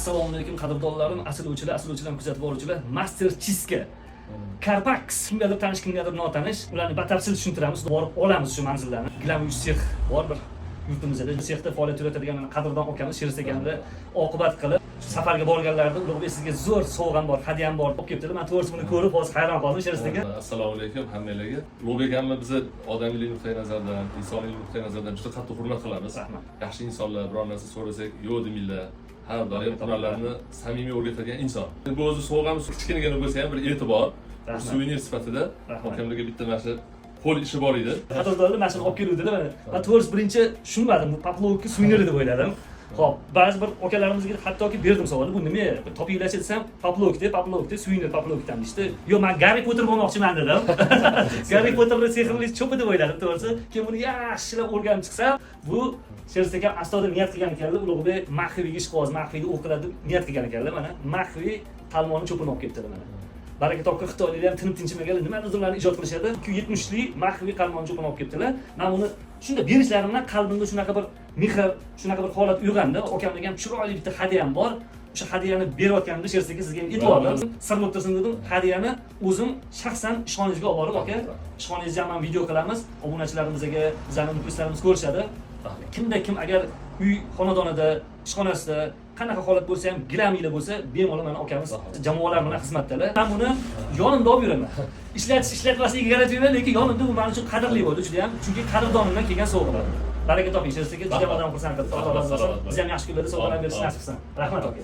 Assalomu alaykum qadrdonlarim, asrlovchilar kuzatib boruvchilar. Master Chiska Carpax kimgadir tanish, kimgadir notanish. Ularni batafsil tushuntiramiz, borib olamiz shu manzillarni. Gilam sex bor bir yurtimizda. Sexda faoliyat yuritadigan qadrdon akamiz Shiris akamni oqibat qilib safarga borganlarida Ulug'bek sizga zo'r sovg'am bor, hadyam bor olib kelibdilar. Men to'g'risi buni ko'rib hozir hayron qoldim Shiris aka. Assalomu alaykum hammalarga. Ulug'bek akamni biz odamiylik nuqtai nazaridan, insoniylik nuqtai nazaridan juda qattiq hurmat qilamiz. Yaxshi insonlar, biror narsa so'rasak, yo'q deminglar. Har doim qurollarni samimiy o'rgatadigan inson. Bu o'zi sovg'amiz kichkinagina bo'lsa ham bir e'tibor, suvenir sifatida akamlarga bitta mana shu qo'l ishi bor edi. Qadrdonlar mana shuni olib keluvdilar. Men to'g'risi birinchi tushunmadim. Bu Poplovka suvenir deb o'yladim. Xo'p, ba'zi bir akalarimizga hattoki berdim savolni. Bu nima? Topinglarchi desam, Poplovka, suvenir Poplovkadan deyishdi. Yo'q, men Garri Potter bo'lmoqchiman dedim. Garri Potterning sehrli cho'pi deb o'yladim to'g'risi. Keyin buni yaxshilab o'rganib chiqsam, bu Shiris aka astoda niyat qilgan ekanlar. Ulug'bek maxfiyga ish qo'z, maxfiyda o'qiladi deb niyat qilgan ekanlar. Mana maxfiy talmonni cho'pini olib kelibdilar mana. Baraka topga Xitoyliklar ham tinib tinchimaganlar, nima uzunlarni ijod qilishadi. 270lik maxfiy qalmonni cho'pini olib kelibdilar. Men uni shunda berishlari bilan qalbimda shunaqa bir mehr, shunaqa bir holat uyg'ondi. Akamga ham chiroyli bitta hadyam bor. O'sha hadyani berayotganimda Shiris aka sizga ham e'tibor berdim. Sir bo'lib tursin dedim. Hadyani o'zim shaxsan ishxonangizga olib borib, aka, ishxonangizda ham video qilamiz. Obunachilarimizga, bizning muxlislarimiz ko'rishadi. Kimda kim agar uy xonadonida, ishxonasida qanaqa holat bo'lsa ham, gilaminglar bo'lsa, bemalol mana akamiz jamoalar bilan xizmatdalar. Men buni yonimda olib yuraman. Ishlatmasligiga qarab yuraman, lekin yonimda bu men uchun qadrli bo'ldi, juda ham. Chunki qadrdonimdan kelgan sovg'alar. Baraka toping, Shiris aka, juda ham odam xursand qildi. Alloh razı olsun. Biz ham yaxshi kunlarda sovg'alar berishni nasib qilsin. Rahmat aka.